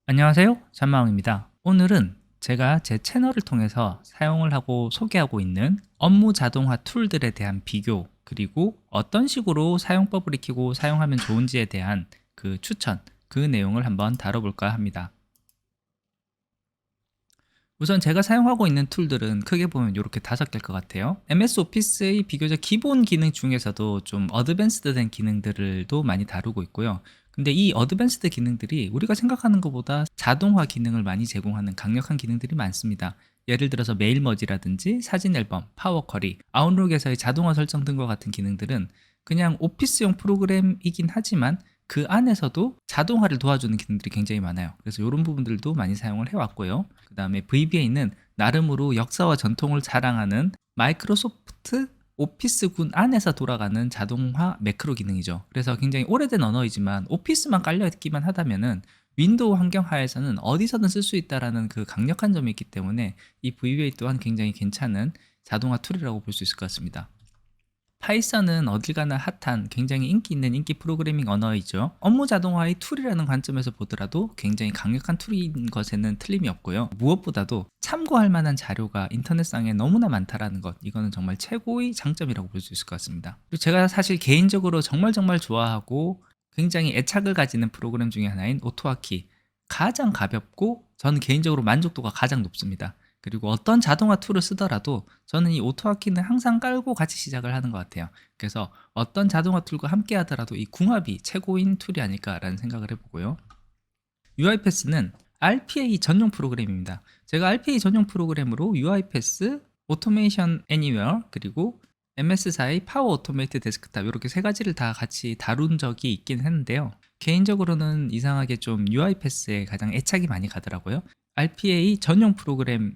안녕하세요. 잔마왕입니다. 오늘은 제가 제 채널을 통해서 사용을 하고 소개하고 있는 업무 자동화 툴들에 대한 비교, 그리고 어떤 식으로 사용법을 익히고 사용하면 좋은지에 대한 그 추천, 그 내용을 한번 다뤄볼까 합니다. 우선 제가 사용하고 있는 툴들은 크게 보면 이렇게 5개일 것 같아요. MS 오피스의 비교적 기본 기능 중에서도 좀 어드밴스드 된 기능들도 많이 다루고 있고요. 근데 이 어드밴스드 기능들이 우리가 생각하는 것보다 자동화 기능을 많이 제공하는 강력한 기능들이 많습니다. 예를 들어서 메일 머지라든지 사진 앨범, 파워 쿼리, 아웃룩에서의 자동화 설정 등과 같은 기능들은 그냥 오피스용 프로그램이긴 하지만 그 안에서도 자동화를 도와주는 기능들이 굉장히 많아요. 그래서 이런 부분들도 많이 사용을 해왔고요. 그 다음에 VBA는 나름으로 역사와 전통을 자랑하는 마이크로소프트 오피스군 안에서 돌아가는 자동화 매크로 기능이죠. 그래서 굉장히 오래된 언어이지만 오피스만 깔려있기만 하다면은 윈도우 환경 하에서는 어디서든 쓸 수 있다라는 그 강력한 점이 있기 때문에 이 VBA 또한 굉장히 괜찮은 자동화 툴이라고 볼 수 있을 것 같습니다. 파이썬은 어딜 가나 핫한 굉장히 인기 있는 인기 프로그래밍 언어이죠. 업무 자동화의 툴이라는 관점에서 보더라도 굉장히 강력한 툴인 것에는 틀림이 없고요. 무엇보다도 참고할 만한 자료가 인터넷상에 너무나 많다라는 것, 이거는 정말 최고의 장점이라고 볼 수 있을 것 같습니다. 그리고 제가 사실 개인적으로 정말 좋아하고 굉장히 애착을 가지는 프로그램 중에 하나인 오토아키, 가장 가볍고 저는 개인적으로 만족도가 가장 높습니다. 그리고 어떤 자동화 툴을 쓰더라도 저는 이 오토하키는 항상 깔고 같이 시작을 하는 것 같아요. 그래서 어떤 자동화 툴과 함께 하더라도 이 궁합이 최고인 툴이 아닐까라는 생각을 해보고요. UiPath는 RPA 전용 프로그램입니다. 제가 RPA 전용 프로그램으로 UiPath, Automation Anywhere, 그리고 MS사의 파워 오토메이트 데스크탑 이렇게 3가지를 다 같이 다룬 적이 있긴 했는데요. 개인적으로는 이상하게 좀 UiPath에 가장 애착이 많이 가더라고요. RPA 전용 프로그램을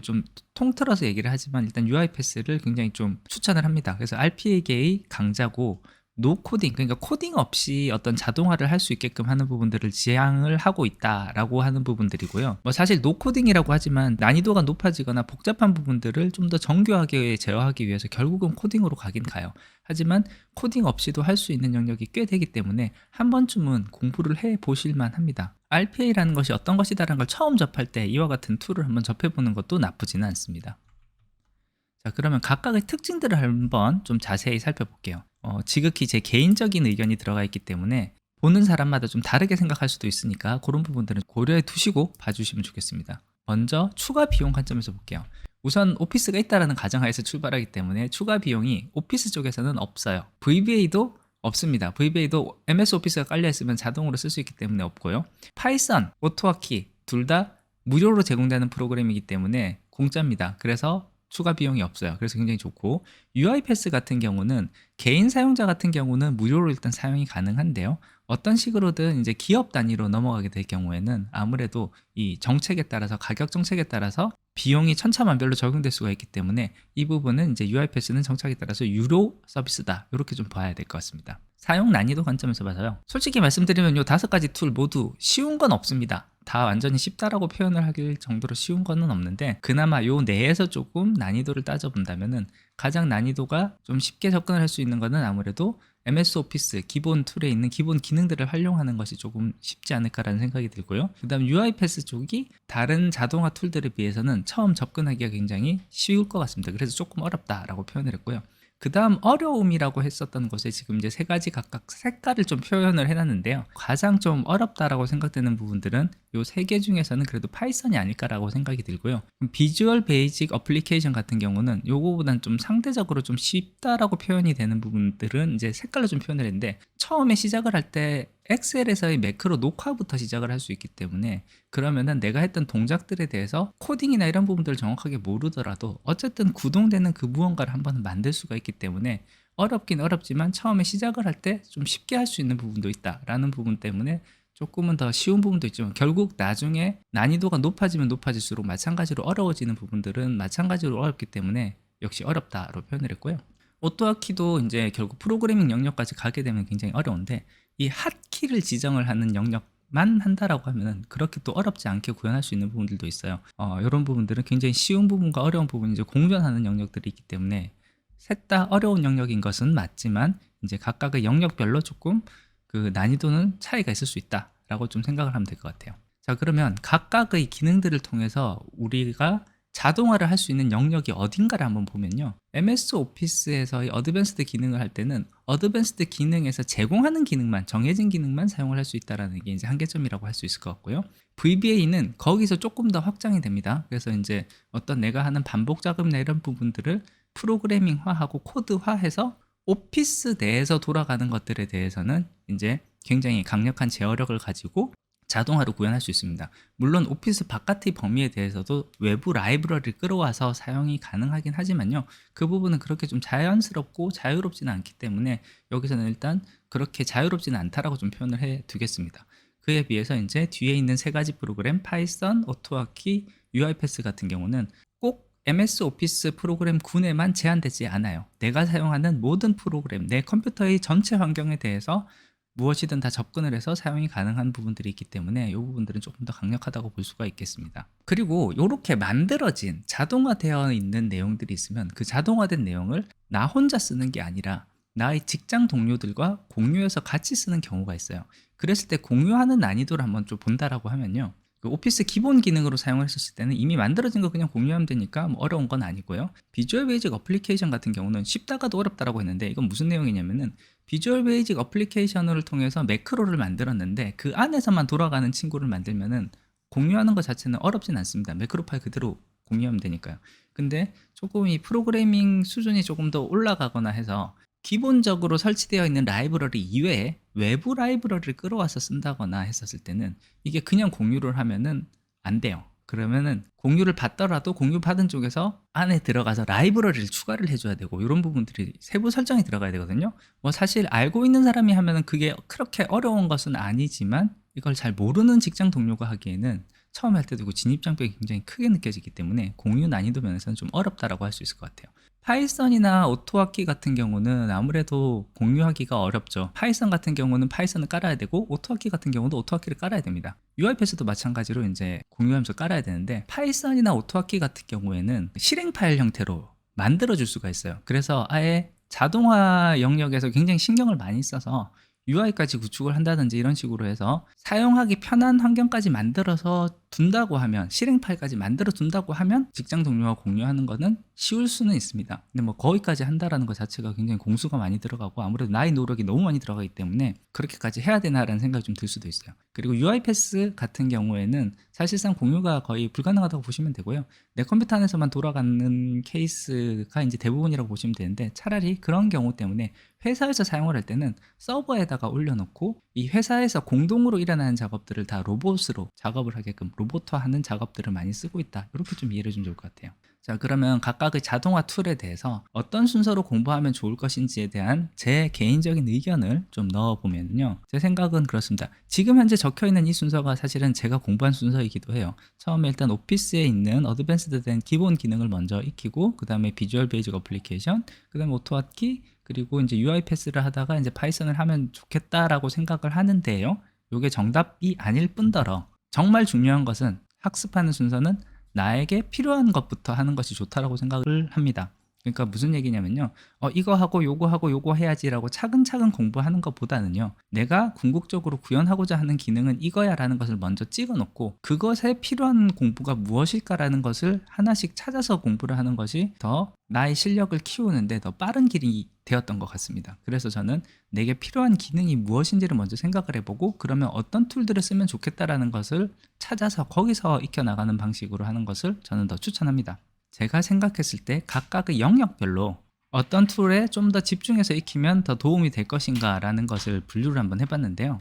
좀 통틀어서 얘기를 하지만 일단 UiPath를 굉장히 좀 추천을 합니다. 그래서 RPA계의 강자고 노 코딩, 그러니까 코딩 없이 어떤 자동화를 할 수 있게끔 하는 부분들을 지향을 하고 있다라고 하는 부분들이고요. 뭐 사실 노 코딩이라고 하지만 난이도가 높아지거나 복잡한 부분들을 좀 더 정교하게 제어하기 위해서 결국은 코딩으로 가긴 가요. 하지만 코딩 없이도 할 수 있는 영역이 꽤 되기 때문에 한 번쯤은 공부를 해 보실만 합니다. RPA라는 것이 어떤 것이다라는 걸 처음 접할 때 이와 같은 툴을 한번 접해보는 것도 나쁘지는 않습니다. 자, 그러면 각각의 특징들을 한번 좀 자세히 살펴볼게요. 지극히 제 개인적인 의견이 들어가 있기 때문에 보는 사람마다 좀 다르게 생각할 수도 있으니까 그런 부분들은 고려해 두시고 봐주시면 좋겠습니다. 먼저 추가 비용 관점에서 볼게요. 우선 오피스가 있다라는 가정하에서 출발하기 때문에 추가 비용이 오피스 쪽에서는 없어요. VBA도 없습니다. VBA도 MS 오피스가 깔려 있으면 자동으로 쓸 수 있기 때문에 없고요. 파이썬, 오토와키 둘 다 무료로 제공되는 프로그램이기 때문에 공짜입니다. 그래서 추가 비용이 없어요. 그래서 굉장히 좋고, UiPath 같은 경우는 개인 사용자 같은 경우는 무료로 일단 사용이 가능한데요. 어떤 식으로든 이제 기업 단위로 넘어가게 될 경우에는 아무래도 이 정책에 따라서, 가격 정책에 따라서 비용이 천차만별로 적용될 수가 있기 때문에 이 부분은 이제 UiPath는 정책에 따라서 유료 서비스다, 이렇게 좀 봐야 될 것 같습니다. 사용 난이도 관점에서 봐서요, 솔직히 말씀드리면 이 5가지 툴 모두 쉬운 건 없습니다. 다 완전히 쉽다라고 표현을 하길 정도로 쉬운 거는 없는데, 그나마 요 내에서 조금 난이도를 따져본다면은 가장 난이도가 좀 쉽게 접근을 할 수 있는 거는 아무래도 MS 오피스 기본 툴에 있는 기본 기능들을 활용하는 것이 조금 쉽지 않을까라는 생각이 들고요. 그 다음 UiPath 쪽이 다른 자동화 툴들에 비해서는 처음 접근하기가 굉장히 쉬울 것 같습니다. 그래서 조금 어렵다라고 표현을 했고요. 그 다음 어려움이라고 했었던 것에 지금 이제 3가지 각각 색깔을 좀 표현을 해놨는데요. 가장 좀 어렵다라고 생각되는 부분들은 요 3개 중에서는 그래도 파이썬이 아닐까라고 생각이 들고요. 비주얼 베이직 어플리케이션 같은 경우는 요거보단 좀 상대적으로 좀 쉽다라고 표현이 되는 부분들은 이제 색깔로 좀 표현을 했는데, 처음에 시작을 할 때 엑셀에서의 매크로 녹화부터 시작을 할 수 있기 때문에 그러면은 내가 했던 동작들에 대해서 코딩이나 이런 부분들을 정확하게 모르더라도 어쨌든 구동되는 그 무언가를 한번 만들 수가 있기 때문에 어렵긴 어렵지만 처음에 시작을 할 때 좀 쉽게 할 수 있는 부분도 있다라는 부분 때문에 조금은 더 쉬운 부분도 있지만, 결국 나중에 난이도가 높아지면 높아질수록 마찬가지로 어려워지는 부분들은 마찬가지로 어렵기 때문에 역시 어렵다로 표현을 했고요. 오토하키도 이제 결국 프로그래밍 영역까지 가게 되면 굉장히 어려운데, 이 핫키를 지정을 하는 영역만 한다라고 하면은 그렇게 또 어렵지 않게 구현할 수 있는 부분들도 있어요. 이런 부분들은 굉장히 쉬운 부분과 어려운 부분이 이제 공존하는 영역들이 있기 때문에 셋 다 어려운 영역인 것은 맞지만 이제 각각의 영역별로 조금 그 난이도는 차이가 있을 수 있다라고 좀 생각을 하면 될 것 같아요. 자, 그러면 각각의 기능들을 통해서 우리가 자동화를 할 수 있는 영역이 어딘가를 한번 보면요. MS 오피스에서의 어드밴스드 기능을 할 때는 어드밴스드 기능에서 제공하는 기능만, 정해진 기능만 사용을 할 수 있다는 게 이제 한계점이라고 할 수 있을 것 같고요. VBA는 거기서 조금 더 확장이 됩니다. 그래서 이제 어떤 내가 하는 반복 작업이나 이런 부분들을 프로그래밍화하고 코드화해서 오피스 내에서 돌아가는 것들에 대해서는 이제 굉장히 강력한 제어력을 가지고 자동화로 구현할 수 있습니다. 물론 오피스 바깥의 범위에 대해서도 외부 라이브러리를 끌어와서 사용이 가능하긴 하지만요. 그 부분은 그렇게 좀 자연스럽고 자유롭지는 않기 때문에 여기서는 일단 그렇게 자유롭지는 않다라고 좀 표현을 해 두겠습니다. 그에 비해서 이제 뒤에 있는 세 가지 프로그램 파이썬, 오토와키, UiPath 같은 경우는 꼭 MS 오피스 프로그램 군에만 제한되지 않아요. 내가 사용하는 모든 프로그램, 내 컴퓨터의 전체 환경에 대해서 무엇이든 다 접근을 해서 사용이 가능한 부분들이 있기 때문에 이 부분들은 조금 더 강력하다고 볼 수가 있겠습니다. 그리고 이렇게 만들어진 자동화되어 있는 내용들이 있으면 그 자동화된 내용을 나 혼자 쓰는 게 아니라 나의 직장 동료들과 공유해서 같이 쓰는 경우가 있어요. 그랬을 때 공유하는 난이도를 한번 좀 본다라고 하면요. 그 오피스 기본 기능으로 사용을 했었을 때는 이미 만들어진 거 그냥 공유하면 되니까 뭐 어려운 건 아니고요. 비주얼 베이직 어플리케이션 같은 경우는 쉽다가도 어렵다라고 했는데 이건 무슨 내용이냐면은 비주얼 베이직 어플리케이션을 통해서 매크로를 만들었는데 그 안에서만 돌아가는 친구를 만들면은 공유하는 것 자체는 어렵진 않습니다. 매크로 파일 그대로 공유하면 되니까요. 근데 조금 이 프로그래밍 수준이 조금 더 올라가거나 해서 기본적으로 설치되어 있는 라이브러리 이외에 외부 라이브러리를 끌어와서 쓴다거나 했었을 때는 이게 그냥 공유를 하면은 안 돼요. 그러면은 공유를 받더라도 공유 받은 쪽에서 안에 들어가서 라이브러리를 추가를 해줘야 되고 이런 부분들이 세부 설정이 들어가야 되거든요. 뭐 사실 알고 있는 사람이 하면은 그게 그렇게 어려운 것은 아니지만 이걸 잘 모르는 직장 동료가 하기에는 처음 할 때도 그 진입장벽이 굉장히 크게 느껴지기 때문에 공유 난이도 면에서는 좀 어렵다라고 할 수 있을 것 같아요. 파이썬이나 오토와키 같은 경우는 아무래도 공유하기가 어렵죠. 파이썬 같은 경우는 파이썬을 깔아야 되고 오토와키 같은 경우도 오토와키를 깔아야 됩니다. UiPath도 마찬가지로 이제 공유하면서 깔아야 되는데 파이썬이나 오토와키 같은 경우에는 실행 파일 형태로 만들어 줄 수가 있어요. 그래서 아예 자동화 영역에서 굉장히 신경을 많이 써서 UI까지 구축을 한다든지 이런 식으로 해서 사용하기 편한 환경까지 만들어서 둔다고 하면, 실행 파일까지 만들어 둔다고 하면 직장 동료와 공유하는 거는 쉬울 수는 있습니다. 근데 뭐 거기까지 한다라는 것 자체가 굉장히 공수가 많이 들어가고 아무래도 나의 노력이 너무 많이 들어가기 때문에 그렇게까지 해야 되나라는 생각이 좀 들 수도 있어요. 그리고 UiPath 같은 경우에는 사실상 공유가 거의 불가능하다고 보시면 되고요. 내 컴퓨터 안에서만 돌아가는 케이스가 이제 대부분이라고 보시면 되는데, 차라리 그런 경우 때문에 회사에서 사용을 할 때는 서버에다가 올려놓고 이 회사에서 공동으로 일어나는 작업들을 다 로봇으로 작업을 하게끔 로봇화하는 작업들을 많이 쓰고 있다. 이렇게 좀 이해를 해주면 좋을 것 같아요. 자, 그러면 각각의 자동화 툴에 대해서 어떤 순서로 공부하면 좋을 것인지에 대한 제 개인적인 의견을 좀 넣어보면요. 제 생각은 그렇습니다. 지금 현재 적혀있는 이 순서가 사실은 제가 공부한 순서이기도 해요. 처음에 일단 오피스에 있는 어드밴스드 된 기본 기능을 먼저 익히고, 그 다음에 비주얼 베이직 어플리케이션, 그 다음에 오토와키, 그리고 이제 UiPath를 하다가 이제 파이썬을 하면 좋겠다라고 생각을 하는데요. 이게 정답이 아닐 뿐더러 정말 중요한 것은 학습하는 순서는 나에게 필요한 것부터 하는 것이 좋다라고 생각을 합니다. 그러니까 무슨 얘기냐면요. 이거 하고 요거 하고 요거 해야지라고 차근차근 공부하는 것보다는요. 내가 궁극적으로 구현하고자 하는 기능은 이거야라는 것을 먼저 찍어놓고 그것에 필요한 공부가 무엇일까라는 것을 하나씩 찾아서 공부를 하는 것이 더 나의 실력을 키우는데 더 빠른 길이 되었던 것 같습니다. 그래서 저는 내게 필요한 기능이 무엇인지를 먼저 생각을 해보고, 그러면 어떤 툴들을 쓰면 좋겠다라는 것을 찾아서 거기서 익혀나가는 방식으로 하는 것을 저는 더 추천합니다. 제가 생각했을 때 각각의 영역별로 어떤 툴에 좀 더 집중해서 익히면 더 도움이 될 것인가 라는 것을 분류를 한번 해봤는데요.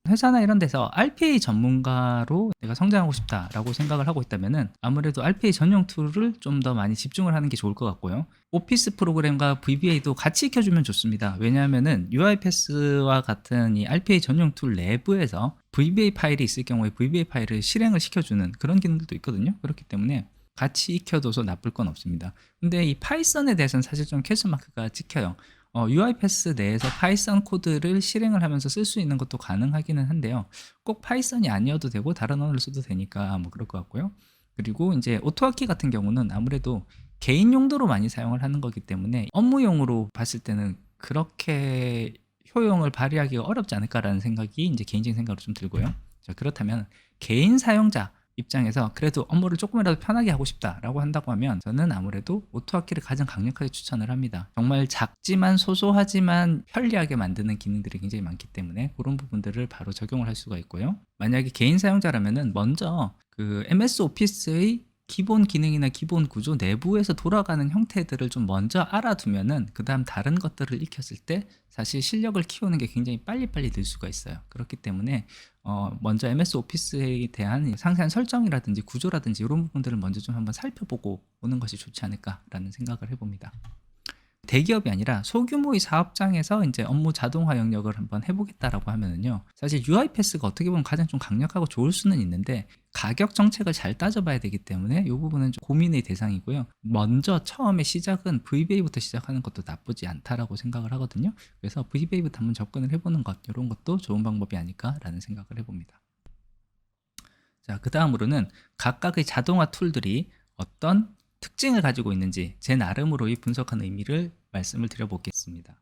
회사나 이런 데서 RPA 전문가로 내가 성장하고 싶다라고 생각을 하고 있다면은 아무래도 RPA 전용 툴을 좀 더 많이 집중을 하는 게 좋을 것 같고요. 오피스 프로그램과 VBA도 같이 익혀주면 좋습니다. 왜냐하면은 UiPath와 같은 이 RPA 전용 툴 내부에서 VBA 파일이 있을 경우에 VBA 파일을 실행을 시켜주는 그런 기능들도 있거든요. 그렇기 때문에 같이 익혀둬서 나쁠 건 없습니다. 근데 이 파이썬에 대해서는 사실 좀 퀘스천마크가 찍혀요. UiPath 내에서 파이썬 코드를 실행을 하면서 쓸 수 있는 것도 가능하기는 한데요. 꼭 파이썬이 아니어도 되고 다른 언어를 써도 되니까 뭐 그럴 것 같고요. 그리고 이제 오토와키 같은 경우는 아무래도 개인 용도로 많이 사용을 하는 거기 때문에 업무용으로 봤을 때는 그렇게 효용을 발휘하기가 어렵지 않을까라는 생각이 이제 개인적인 생각으로 좀 들고요. 자, 그렇다면 개인 사용자 입장에서 그래도 업무를 조금이라도 편하게 하고 싶다라고 한다고 하면 저는 아무래도 오토화키를 가장 강력하게 추천을 합니다. 정말 작지만 소소하지만 편리하게 만드는 기능들이 굉장히 많기 때문에 그런 부분들을 바로 적용을 할 수가 있고요. 만약에 개인 사용자라면은 먼저 그 MS 오피스의 기본 기능이나 기본 구조 내부에서 돌아가는 형태들을 좀 먼저 알아두면은 그 다음 다른 것들을 익혔을 때 사실 실력을 키우는 게 굉장히 빨리빨리 늘 수가 있어요. 그렇기 때문에 먼저 MS 오피스에 대한 상세한 설정이라든지 구조라든지 이런 부분들을 먼저 좀 한번 살펴보고 오는 것이 좋지 않을까라는 생각을 해봅니다. 대기업이 아니라 소규모의 사업장에서 이제 업무 자동화 영역을 한번 해보겠다라고 하면은요, 사실 UiPath가 어떻게 보면 가장 좀 강력하고 좋을 수는 있는데 가격 정책을 잘 따져봐야 되기 때문에 이 부분은 좀 고민의 대상이고요. 먼저 처음에 시작은 VBA부터 시작하는 것도 나쁘지 않다라고 생각을 하거든요. 그래서 VBA부터 한번 접근을 해보는 것, 이런 것도 좋은 방법이 아닐까라는 생각을 해봅니다. 자, 그 다음으로는 각각의 자동화 툴들이 어떤 특징을 가지고 있는지 제 나름으로의 분석한 의미를 말씀을 드려보겠습니다.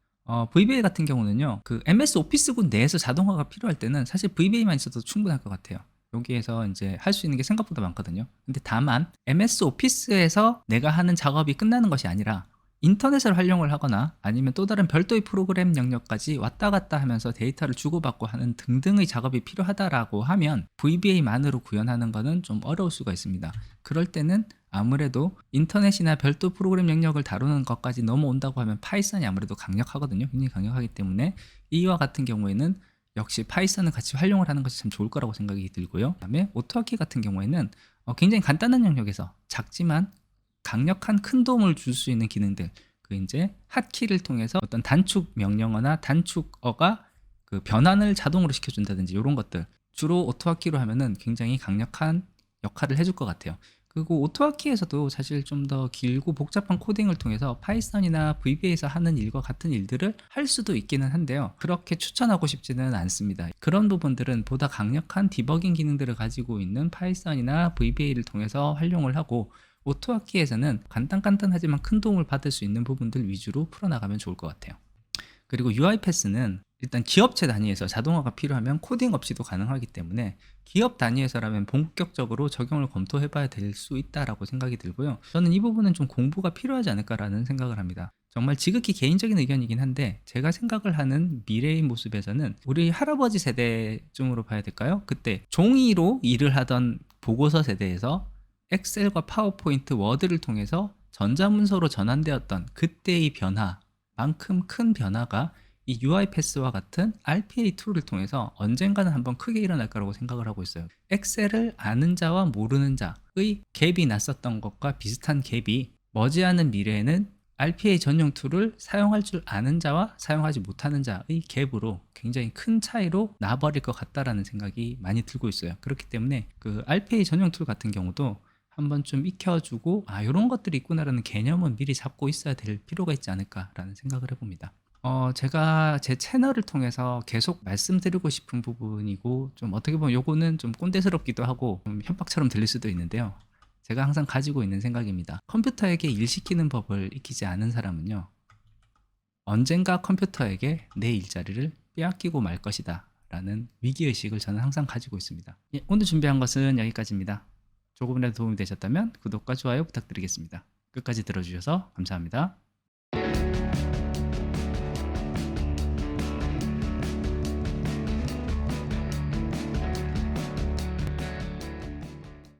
VBA 같은 경우는요, 그 MS 오피스군 내에서 자동화가 필요할 때는 사실 VBA만 있어도 충분할 것 같아요. 여기에서 이제 할 수 있는 게 생각보다 많거든요. 근데 다만 MS 오피스에서 내가 하는 작업이 끝나는 것이 아니라 인터넷을 활용을 하거나 아니면 또 다른 별도의 프로그램 영역까지 왔다 갔다 하면서 데이터를 주고받고 하는 등등의 작업이 필요하다라고 하면 VBA만으로 구현하는 것은 좀 어려울 수가 있습니다. 그럴 때는 아무래도 인터넷이나 별도 프로그램 영역을 다루는 것까지 넘어온다고 하면 파이썬이 아무래도 강력하거든요. 굉장히 강력하기 때문에 이와 같은 경우에는 역시 파이썬을 같이 활용을 하는 것이 참 좋을 거라고 생각이 들고요. 그다음에 오토화키 같은 경우에는 굉장히 간단한 영역에서 작지만 강력한 큰 도움을 줄 수 있는 기능들, 그 이제 핫키를 통해서 어떤 단축 명령어나 단축어가 그 변환을 자동으로 시켜준다든지 이런 것들, 주로 오토화키로 하면은 굉장히 강력한 역할을 해줄 것 같아요. 그리고 오토화키에서도 사실 좀 더 길고 복잡한 코딩을 통해서 파이썬이나 VBA에서 하는 일과 같은 일들을 할 수도 있기는 한데요, 그렇게 추천하고 싶지는 않습니다. 그런 부분들은 보다 강력한 디버깅 기능들을 가지고 있는 파이썬이나 VBA를 통해서 활용을 하고, 오토화키에서는 간단하지만 큰 도움을 받을 수 있는 부분들 위주로 풀어나가면 좋을 것 같아요. 그리고 UiPath는 일단 기업체 단위에서 자동화가 필요하면 코딩 없이도 가능하기 때문에 기업 단위에서라면 본격적으로 적용을 검토해봐야 될 수 있다라고 생각이 들고요. 저는 이 부분은 좀 공부가 필요하지 않을까라는 생각을 합니다. 정말 지극히 개인적인 의견이긴 한데 제가 생각을 하는 미래의 모습에서는 우리 할아버지 세대쯤으로 봐야 될까요? 그때 종이로 일을 하던 보고서 세대에서 엑셀과 파워포인트, 워드를 통해서 전자문서로 전환되었던 그때의 변화만큼 큰 변화가 이 UiPath와 같은 RPA 툴을 통해서 언젠가는 한번 크게 일어날 거라고 생각을 하고 있어요. 엑셀을 아는 자와 모르는 자의 갭이 났었던 것과 비슷한 갭이 머지않은 미래에는 RPA 전용 툴을 사용할 줄 아는 자와 사용하지 못하는 자의 갭으로 굉장히 큰 차이로 나버릴 것 같다라는 생각이 많이 들고 있어요. 그렇기 때문에 그 RPA 전용 툴 같은 경우도 한번 좀 익혀주고 이런 것들이 있구나라는 개념은 미리 잡고 있어야 될 필요가 있지 않을까라는 생각을 해봅니다. 제가 제 채널을 통해서 계속 말씀드리고 싶은 부분이고, 좀 어떻게 보면 요거는 좀 꼰대스럽기도 하고 좀 협박처럼 들릴 수도 있는데요, 제가 항상 가지고 있는 생각입니다. 컴퓨터에게 일 시키는 법을 익히지 않은 사람은요, 언젠가 컴퓨터에게 내 일자리를 빼앗기고 말 것이다 라는 위기의식을 저는 항상 가지고 있습니다. 오늘 준비한 것은 여기까지입니다. 조금이라도 도움이 되셨다면 구독과 좋아요 부탁드리겠습니다. 끝까지 들어주셔서 감사합니다.